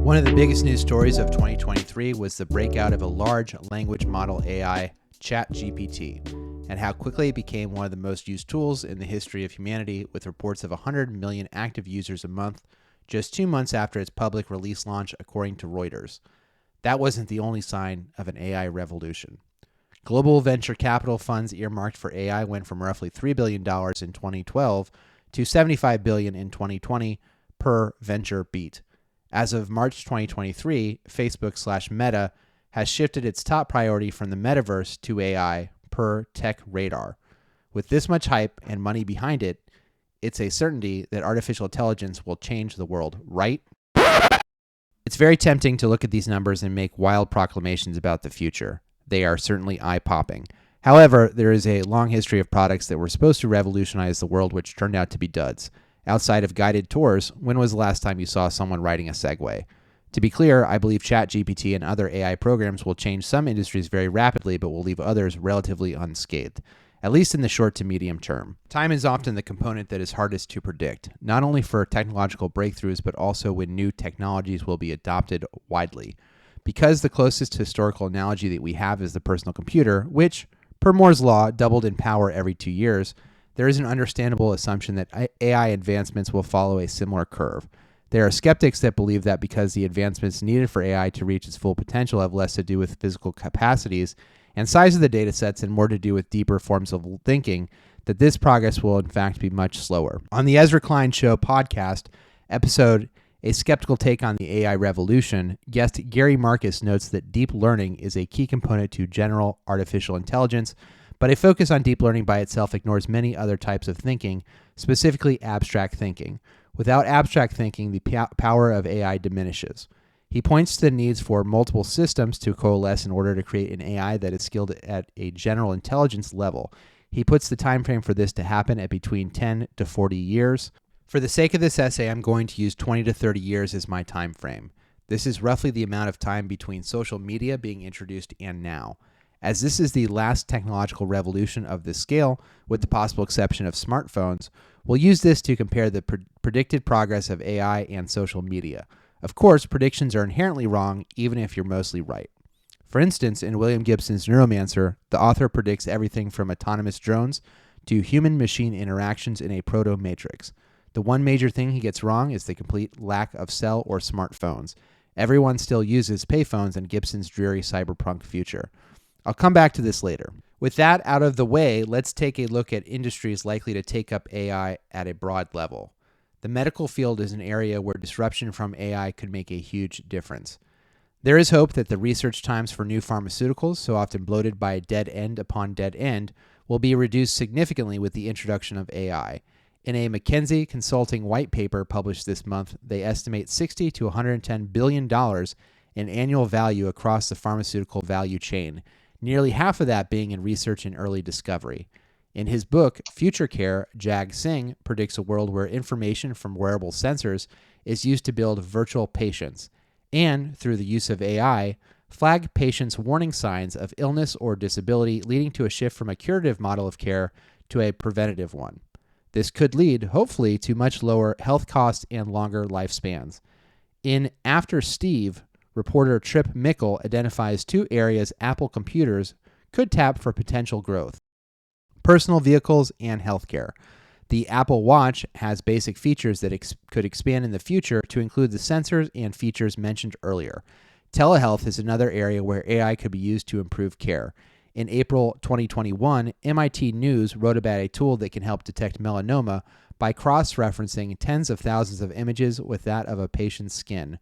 One of the biggest news stories of 2023 was the breakout of a large language model AI, ChatGPT, and how quickly it became one of the most used tools in the history of humanity, with reports of 100 million active users a month just 2 months after its public release launch, according to Reuters. That wasn't the only sign of an AI revolution. Global venture capital funds earmarked for AI went from roughly $3 billion in 2012 to $75 billion in 2020 per venture beat. As of March 2023, Facebook/Meta has shifted its top priority from the metaverse to AI per Tech Radar. With this much hype and money behind it, it's a certainty that artificial intelligence will change the world, right? It's very tempting to look at these numbers and make wild proclamations about the future. They are certainly eye-popping. However, there is a long history of products that were supposed to revolutionize the world which turned out to be duds. Outside of guided tours, when was the last time you saw someone riding a Segway? To be clear, I believe ChatGPT and other AI programs will change some industries very rapidly, but will leave others relatively unscathed, at least in the short to medium term. Time is often the component that is hardest to predict, not only for technological breakthroughs, but also when new technologies will be adopted widely. Because the closest historical analogy that we have is the personal computer, which, per Moore's law, doubled in power every 2 years, there is an understandable assumption that AI advancements will follow a similar curve. There are skeptics that believe that because the advancements needed for AI to reach its full potential have less to do with physical capacities and size of the data sets and more to do with deeper forms of thinking, that this progress will in fact be much slower. On the Ezra Klein Show podcast, episode A Skeptical Take on the AI Revolution, guest Gary Marcus notes that deep learning is a key component to general artificial intelligence, but a focus on deep learning by itself ignores many other types of thinking, specifically abstract thinking. Without abstract thinking, the power of AI diminishes. He points to the needs for multiple systems to coalesce in order to create an AI that is skilled at a general intelligence level. He puts the time frame for this to happen at between 10 to 40 years. For the sake of this essay, I'm going to use 20 to 30 years as my time frame. This is roughly the amount of time between social media being introduced and now. As this is the last technological revolution of this scale, with the possible exception of smartphones, we'll use this to compare the predicted progress of AI and social media. Of course, predictions are inherently wrong, even if you're mostly right. For instance, in William Gibson's Neuromancer, the author predicts everything from autonomous drones to human-machine interactions in a proto-matrix. The one major thing he gets wrong is the complete lack of cell or smartphones. Everyone still uses payphones in Gibson's dreary cyberpunk future. I'll come back to this later. With that out of the way, let's take a look at industries likely to take up AI at a broad level. The medical field is an area where disruption from AI could make a huge difference. There is hope that the research times for new pharmaceuticals, so often bloated by dead end upon dead end, will be reduced significantly with the introduction of AI. In a McKinsey Consulting white paper published this month, they estimate $60 to $110 billion in annual value across the pharmaceutical value chain, nearly half of that being in research and early discovery. In his book, Future Care, Jag Singh predicts a world where information from wearable sensors is used to build virtual patients, and, through the use of AI, flag patients' warning signs of illness or disability, leading to a shift from a curative model of care to a preventative one. This could lead, hopefully, to much lower health costs and longer lifespans. In After Steve, reporter Trip Mickle identifies 2 areas Apple computers could tap for potential growth: personal vehicles and healthcare. The Apple Watch has basic features that could expand in the future to include the sensors and features mentioned earlier. Telehealth is another area where AI could be used to improve care. In April 2021, MIT News wrote about a tool that can help detect melanoma by cross-referencing tens of thousands of images with that of a patient's skin.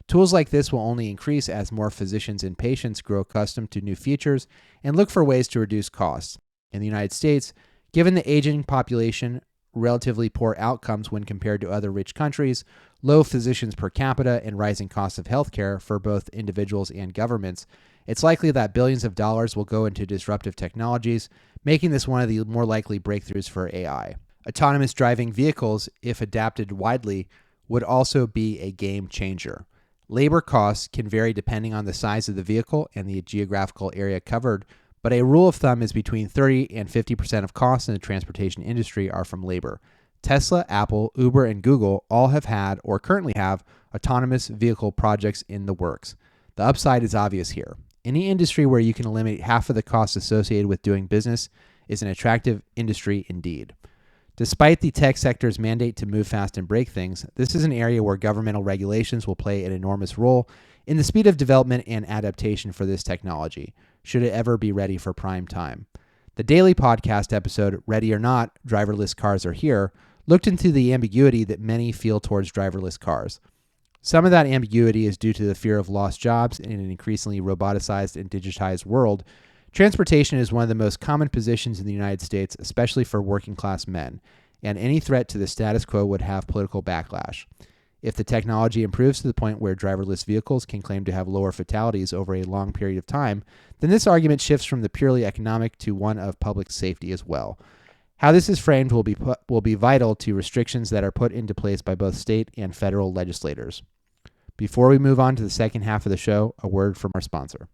Tools like this will only increase as more physicians and patients grow accustomed to new features and look for ways to reduce costs. In the United States, given the aging population, relatively poor outcomes when compared to other rich countries, low physicians per capita, and rising costs of healthcare for both individuals and governments, it's likely that billions of dollars will go into disruptive technologies, making this one of the more likely breakthroughs for AI. Autonomous driving vehicles, if adapted widely, would also be a game changer. Labor costs can vary depending on the size of the vehicle and the geographical area covered, but a rule of thumb is between 30 and 50% of costs in the transportation industry are from labor. Tesla, Apple, Uber, and Google all have had or currently have autonomous vehicle projects in the works. The upside is obvious here. Any industry where you can eliminate half of the costs associated with doing business is an attractive industry indeed. Despite the tech sector's mandate to move fast and break things, this is an area where governmental regulations will play an enormous role in the speed of development and adaptation for this technology, should it ever be ready for prime time. The daily podcast episode, Ready or Not, Driverless Cars Are Here, looked into the ambiguity that many feel towards driverless cars. Some of that ambiguity is due to the fear of lost jobs in an increasingly roboticized and digitized world. Transportation is one of the most common positions in the United States, especially for working class men, and any threat to the status quo would have political backlash. If the technology improves to the point where driverless vehicles can claim to have lower fatalities over a long period of time, then this argument shifts from the purely economic to one of public safety as well. How this is framed will be vital to restrictions that are put into place by both state and federal legislators. Before we move on to the second half of the show, a word from our sponsor.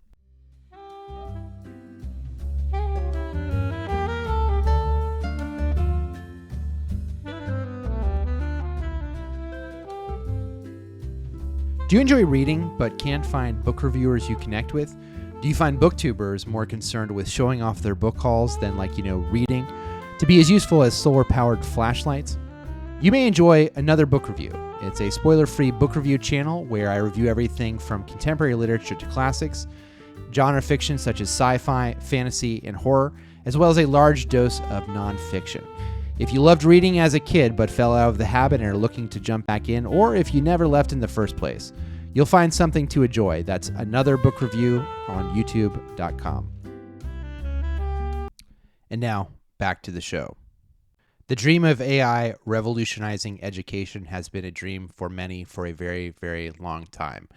Do you enjoy reading but can't find book reviewers you connect with? Do you find booktubers more concerned with showing off their book hauls than reading to be as useful as solar-powered flashlights? You may enjoy Another Book Review. It's a spoiler-free book review channel where I review everything from contemporary literature to classics, genre fiction such as sci-fi, fantasy, and horror, as well as a large dose of nonfiction. If you loved reading as a kid but fell out of the habit and are looking to jump back in, or if you never left in the first place, you'll find something to enjoy. That's Another Book Review on youtube.com. And now, back to the show. The dream of AI revolutionizing education has been a dream for many for a very, very long time.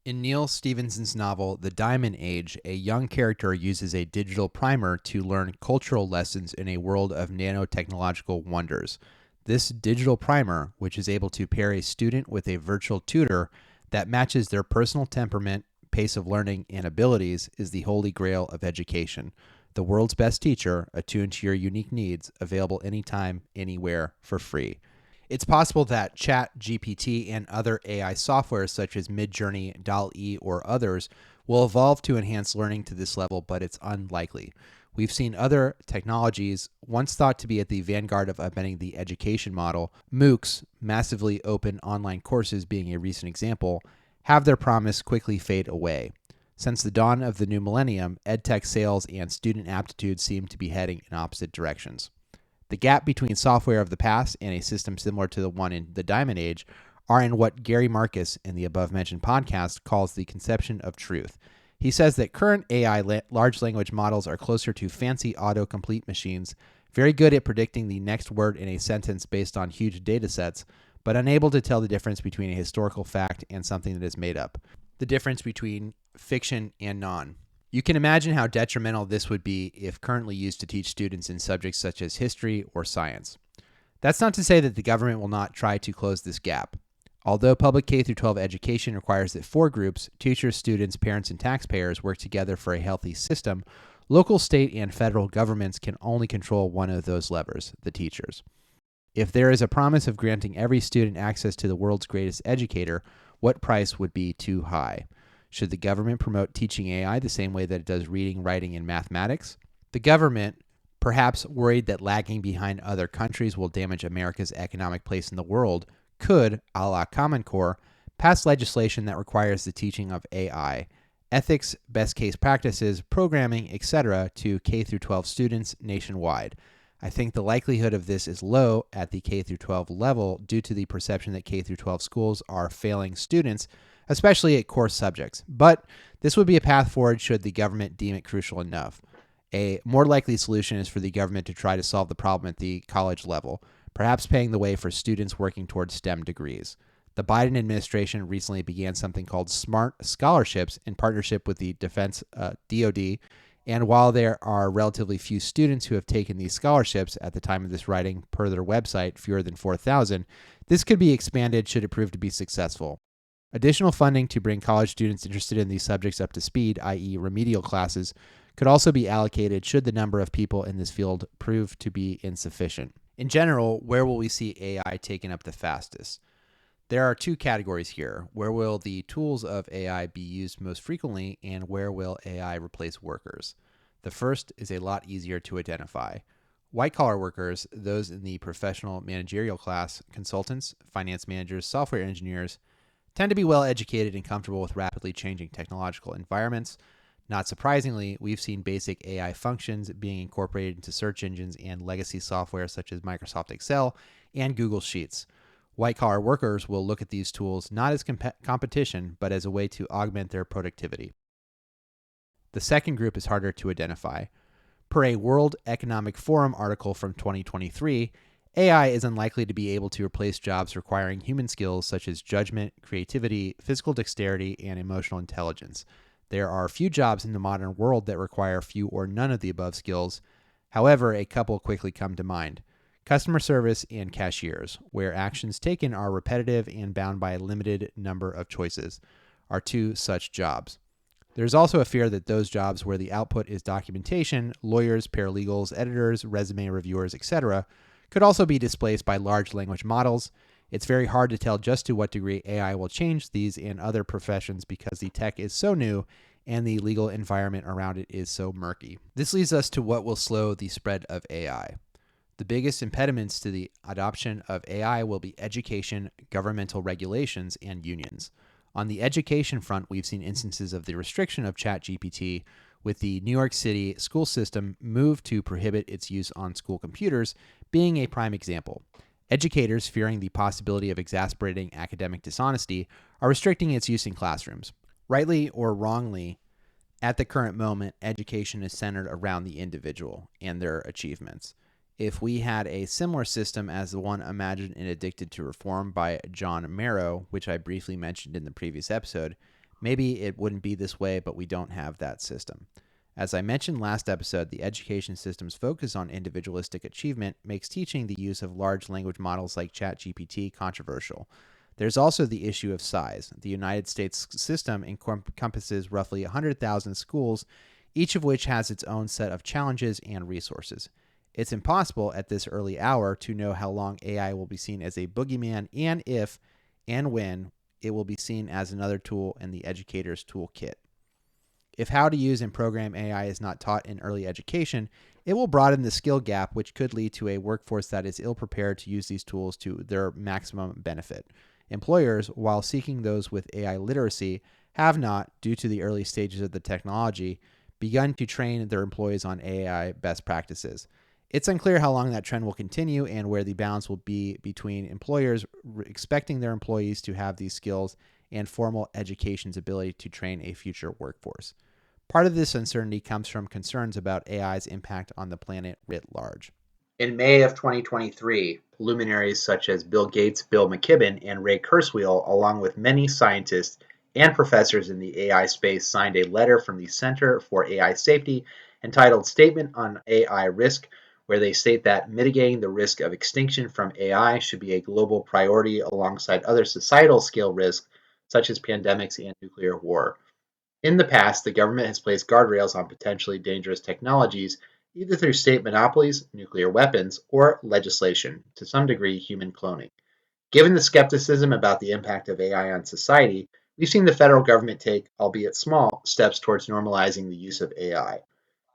In Neal Stephenson's novel, The Diamond Age, a young character uses a digital primer to learn cultural lessons in a world of nanotechnological wonders. This digital primer, which is able to pair a student with a virtual tutor that matches their personal temperament, pace of learning, and abilities, is the holy grail of education. The world's best teacher, attuned to your unique needs, available anytime, anywhere, for free. It's possible that ChatGPT and other AI software such as Midjourney, DALL-E, or others will evolve to enhance learning to this level, but it's unlikely. We've seen other technologies, once thought to be at the vanguard of upending the education model, MOOCs, massively open online courses being a recent example, have their promise quickly fade away. Since the dawn of the new millennium, EdTech sales and student aptitude seem to be heading in opposite directions. The gap between software of the past and a system similar to the one in the Diamond Age are in what Gary Marcus in the above-mentioned podcast calls the conception of truth. He says that current AI large language models are closer to fancy autocomplete machines, very good at predicting the next word in a sentence based on huge data sets, but unable to tell the difference between a historical fact and something that is made up, the difference between fiction and non. You can imagine how detrimental this would be if currently used to teach students in subjects such as history or science. That's not to say that the government will not try to close this gap. Although public K-12 education requires that four groups, teachers, students, parents, and taxpayers, work together for a healthy system, local, state, and federal governments can only control one of those levers, the teachers. If there is a promise of granting every student access to the world's greatest educator, what price would be too high? Should the government promote teaching AI the same way that it does reading, writing, and mathematics? The government, perhaps worried that lagging behind other countries will damage America's economic place in the world, could, a la Common Core, pass legislation that requires the teaching of AI, ethics, best case practices, programming, etc. to K-12 students nationwide. I think the likelihood of this is low at the K-12 level due to the perception that K-12 schools are failing students, especially at core subjects. But this would be a path forward should the government deem it crucial enough. A more likely solution is for the government to try to solve the problem at the college level, perhaps paving the way for students working towards STEM degrees. The Biden administration recently began something called Smart Scholarships in partnership with the Defense DoD And while there are relatively few students who have taken these scholarships at the time of this writing, per their website, fewer than 4,000, this could be expanded should it prove to be successful. Additional funding to bring college students interested in these subjects up to speed, i.e., remedial classes, could also be allocated should the number of people in this field prove to be insufficient. In general, where will we see AI taken up the fastest? There are two categories here. Where will the tools of AI be used most frequently, and where will AI replace workers? The first is a lot easier to identify. White-collar workers, those in the professional managerial class, consultants, finance managers, software engineers, tend to be well educated and comfortable with rapidly changing technological environments. Not surprisingly, we've seen basic AI functions being incorporated into search engines and legacy software such as Microsoft Excel and Google Sheets. White-collar workers will look at these tools not as competition, but as a way to augment their productivity. The second group is harder to identify. Per a World Economic Forum article from 2023, AI is unlikely to be able to replace jobs requiring human skills such as judgment, creativity, physical dexterity, and emotional intelligence. There are few jobs in the modern world that require few or none of the above skills. However, a couple quickly come to mind. Customer service and cashiers, where actions taken are repetitive and bound by a limited number of choices, are two such jobs. There's also a fear that those jobs where the output is documentation, lawyers, paralegals, editors, resume reviewers, etc., could also be displaced by large language models. It's very hard to tell just to what degree AI will change these and other professions because the tech is so new and the legal environment around it is so murky. This leads us to what will slow the spread of AI. The biggest impediments to the adoption of AI will be education, governmental regulations, and unions. On the education front, we've seen instances of the restriction of ChatGPT, with the New York City school system move to prohibit its use on school computers being a prime example. Educators, fearing the possibility of exasperating academic dishonesty, are restricting its use in classrooms. Rightly or wrongly, at the current moment, education is centered around the individual and their achievements. If we had a similar system as the one imagined in Addicted to Reform by John Marrow, which I briefly mentioned in the previous episode, maybe it wouldn't be this way, but we don't have that system. As I mentioned last episode, the education system's focus on individualistic achievement makes teaching the use of large language models like ChatGPT controversial. There's also the issue of size. The United States system encompasses roughly 100,000 schools, each of which has its own set of challenges and resources. It's impossible at this early hour to know how long AI will be seen as a boogeyman and if and when it will be seen as another tool in the educator's toolkit. If how to use and program AI is not taught in early education, it will broaden the skill gap, which could lead to a workforce that is ill prepared to use these tools to their maximum benefit. Employers, while seeking those with AI literacy, have not, due to the early stages of the technology, begun to train their employees on AI best practices. It's unclear how long that trend will continue and where the balance will be between employers expecting their employees to have these skills and formal education's ability to train a future workforce. Part of this uncertainty comes from concerns about AI's impact on the planet writ large. In May of 2023, luminaries such as Bill Gates, Bill McKibben, and Ray Kurzweil, along with many scientists and professors in the AI space, signed a letter from the Center for AI Safety entitled Statement on AI Risk, where they state that mitigating the risk of extinction from AI should be a global priority alongside other societal scale risks such as pandemics and nuclear war. In the past, the government has placed guardrails on potentially dangerous technologies, either through state monopolies, nuclear weapons, or legislation, to some degree human cloning. Given the skepticism about the impact of AI on society, we've seen the federal government take, albeit small, steps towards normalizing the use of AI.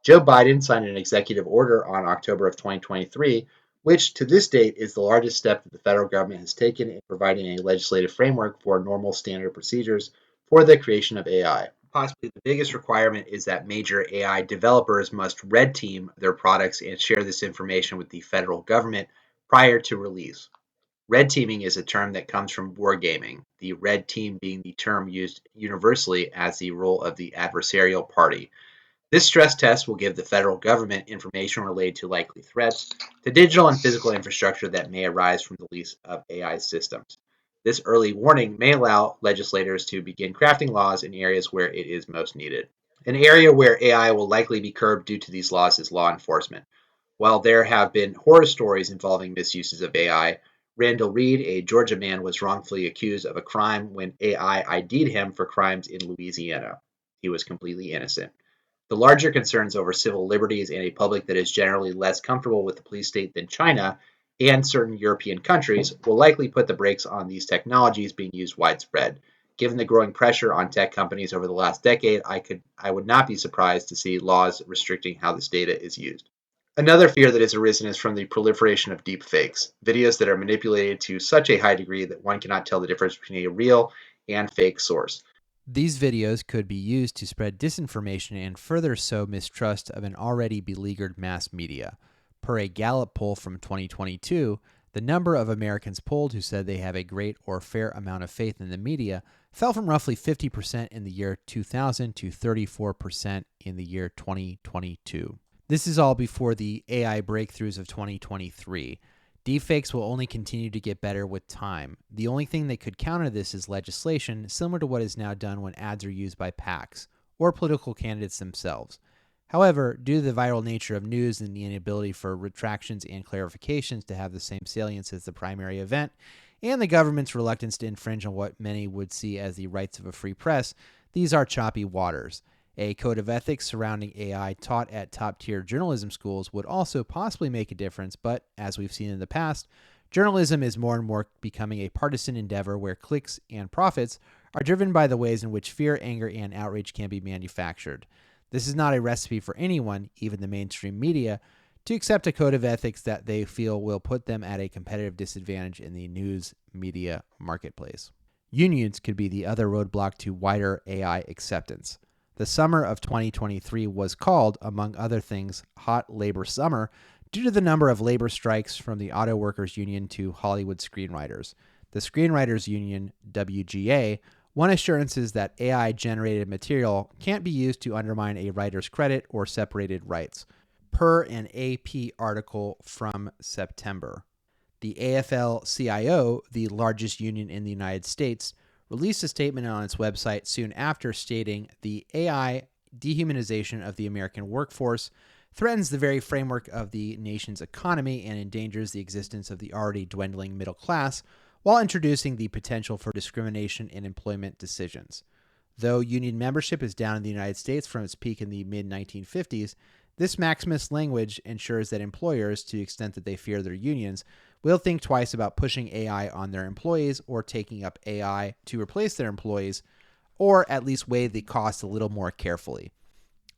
Joe Biden signed an executive order on October of 2023, which to this date is the largest step that the federal government has taken in providing a legislative framework for normal standard procedures for the creation of AI. Possibly the biggest requirement is that major AI developers must red team their products and share this information with the federal government prior to release. Red teaming is a term that comes from wargaming, the red team being the term used universally as the role of the adversarial party. This stress test will give the federal government information related to likely threats to digital and physical infrastructure that may arise from the release of AI systems. This early warning may allow legislators to begin crafting laws in areas where it is most needed. An area where AI will likely be curbed due to these laws is law enforcement. While there have been horror stories involving misuses of AI, Randall Reed, a Georgia man, was wrongfully accused of a crime when AI ID'd him for crimes in Louisiana. He was completely innocent. The larger concerns over civil liberties in a public that is generally less comfortable with the police state than China and certain European countries will likely put the brakes on these technologies being used widespread. Given the growing pressure on tech companies over the last decade, I would not be surprised to see laws restricting how this data is used. Another fear that has arisen is from the proliferation of deep fakes, videos that are manipulated to such a high degree that one cannot tell the difference between a real and fake source. These videos could be used to spread disinformation and further sow mistrust of an already beleaguered mass media. Per a Gallup poll from 2022, the number of Americans polled who said they have a great or fair amount of faith in the media fell from roughly 50% in the year 2000 to 34% in the year 2022. This is all before the AI breakthroughs of 2023. Deepfakes will only continue to get better with time. The only thing that could counter this is legislation, similar to what is now done when ads are used by PACs or political candidates themselves. However, due to the viral nature of news and the inability for retractions and clarifications to have the same salience as the primary event, and the government's reluctance to infringe on what many would see as the rights of a free press, these are choppy waters. A code of ethics surrounding AI taught at top-tier journalism schools would also possibly make a difference, but as we've seen in the past, journalism is more and more becoming a partisan endeavor where clicks and profits are driven by the ways in which fear, anger, and outrage can be manufactured. This is not a recipe for anyone, even the mainstream media, to accept a code of ethics that they feel will put them at a competitive disadvantage in the news media marketplace. Unions could be the other roadblock to wider AI acceptance. The summer of 2023 was called, among other things, Hot Labor Summer due to the number of labor strikes from the Auto Workers Union to Hollywood screenwriters. The Screenwriters Union, WGA, won assurances that AI-generated material can't be used to undermine a writer's credit or separated rights, per an AP article from September. The AFL-CIO, the largest union in the United States, released a statement on its website soon after stating the AI dehumanization of the American workforce threatens the very framework of the nation's economy and endangers the existence of the already dwindling middle class while introducing the potential for discrimination in employment decisions. Though union membership is down in the United States from its peak in the mid-1950s, this Maximus language ensures that employers, to the extent that they fear their unions, will think twice about pushing AI on their employees or taking up AI to replace their employees, or at least weigh the cost a little more carefully.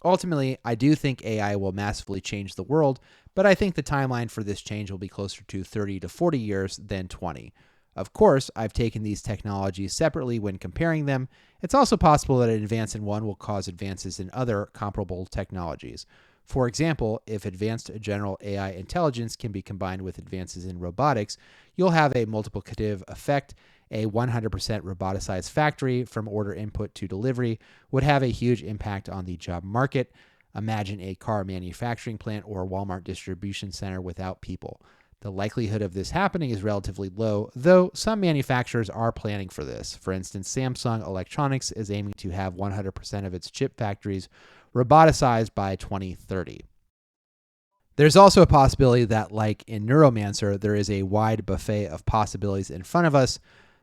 Ultimately, I do think AI will massively change the world, but I think the timeline for this change will be closer to 30 to 40 years than 20. Of course, I've taken these technologies separately when comparing them. It's also possible that an advance in one will cause advances in other comparable technologies. For example, if advanced general AI intelligence can be combined with advances in robotics, you'll have a multiplicative effect. A 100% roboticized factory from order input to delivery would have a huge impact on the job market. Imagine a car manufacturing plant or Walmart distribution center without people. The likelihood of this happening is relatively low, though some manufacturers are planning for this. For instance, Samsung Electronics is aiming to have 100% of its chip factories roboticized by 2030. There's also a possibility that, like in Neuromancer, there is a wide buffet of possibilities in front of us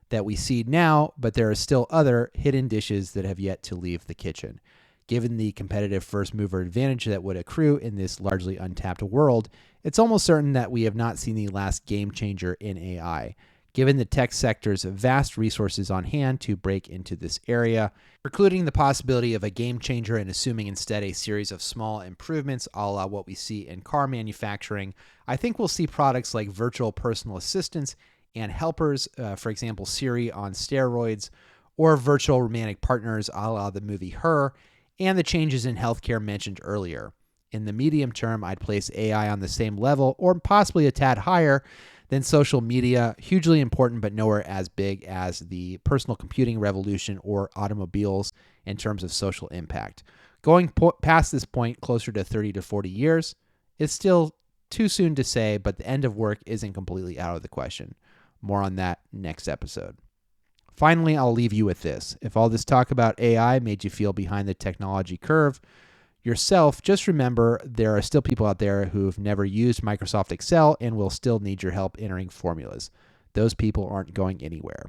that we see now, but there are still other hidden dishes that have yet to leave the kitchen. Given the competitive first mover advantage that would accrue in this largely untapped world, it's almost certain that we have not seen the last game changer in AI. Given the tech sector's vast resources on hand to break into this area, precluding the possibility of a game changer and assuming instead a series of small improvements a la what we see in car manufacturing, I think we'll see products like virtual personal assistants and helpers, for example, Siri on steroids, or virtual romantic partners a la the movie Her, and the changes in healthcare mentioned earlier. In the medium term, I'd place AI on the same level or possibly a tad higher than social media, hugely important but nowhere as big as the personal computing revolution or automobiles in terms of social impact. Going past this point, closer to 30 to 40 years, is still too soon to say, but the end of work isn't completely out of the question. More on that next episode. Finally, I'll leave you with this. If all this talk about AI made you feel behind the technology curve yourself, just remember there are still people out there who've never used Microsoft Excel and will still need your help entering formulas. Those people aren't going anywhere.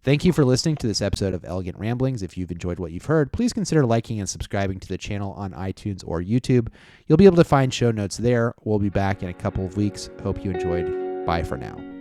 Thank you for listening to this episode of Elegant Ramblings. If you've enjoyed what you've heard, please consider liking and subscribing to the channel on iTunes or YouTube. You'll be able to find show notes there. We'll be back in a couple of weeks. Hope you enjoyed. Bye for now.